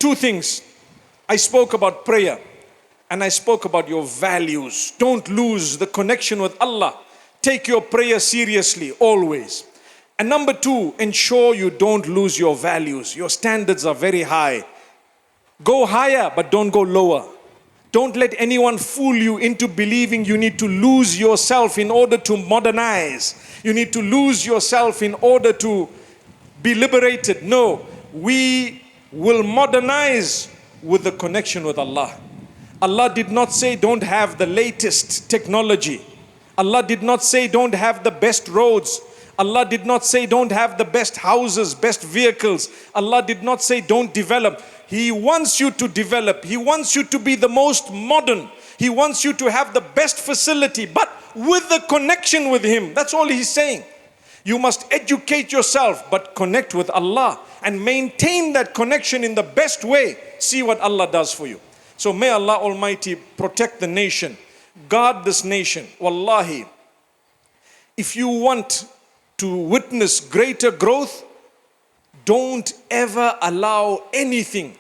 Two things. I spoke about prayer and I spoke about your values. Don't lose the connection with Allah. Take your prayer seriously, always. And number two, ensure you don't lose your values. Your standards are very high. Go higher, but don't go lower. Don't let anyone fool you into believing you need to lose yourself in order to modernize. You need to lose yourself in order to be liberated. No, we will modernize with the connection with Allah. Allah did not say don't have the latest technology. Allah did not say don't have the best roads. Allah did not say don't have the best houses, best vehicles. Allah did not say don't develop. He wants you to develop. He wants you to be the most modern. He wants you to have the best facility, but with the connection with Him. That's all He's saying. You must educate yourself, but connect with Allah and maintain that connection in the best way. See what Allah does for you. So may Allah Almighty protect the nation, guard this nation. Wallahi, if you want to witness greater growth, don't ever allow anything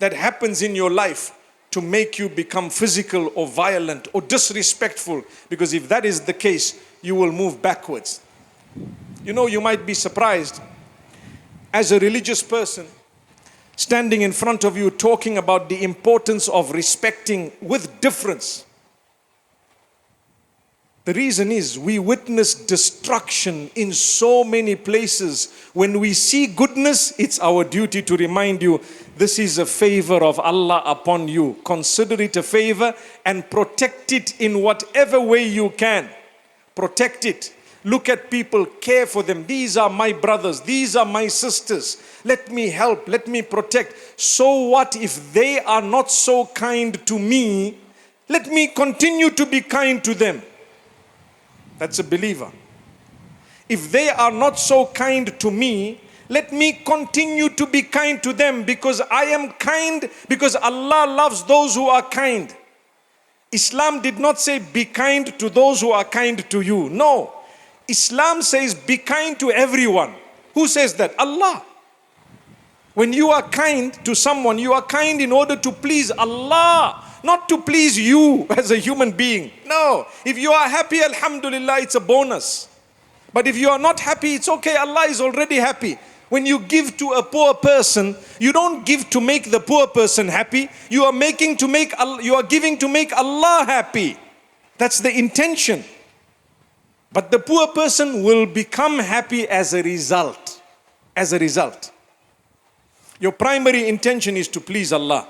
that happens in your life to make you become physical or violent or disrespectful, because if that is the case, you will move backwards. You know, you might be surprised as a religious person standing in front of you talking about the importance of respecting with difference. The reason is we witness destruction in so many places. When we see goodness, it's our duty to remind you, this is a favor of Allah upon you. Consider it a favor and protect it in whatever way you can. Protect it. Look at people, care for them. These are my brothers, these are my sisters. Let me help, let me protect. So what if they are not so kind to me? Let me continue to be kind to them. That's a believer. If they are not so kind to me, let me continue to be kind to them, because I am kind, because Allah loves those who are kind. Islam did not say be kind to those who are kind to you. No. Islam says be kind to everyone. Who says that? Allah. When you are kind to someone, you are kind in order to please Allah, not to please you as a human being. No. If you are happy, alhamdulillah, it's a bonus. But if you are not happy, it's okay. Allah is already happy. When you give to a poor person, you don't give to make the poor person happy. You are giving to make Allah happy. That's the intention. But the poor person will become happy as a result. As a result. Your primary intention is to please Allah.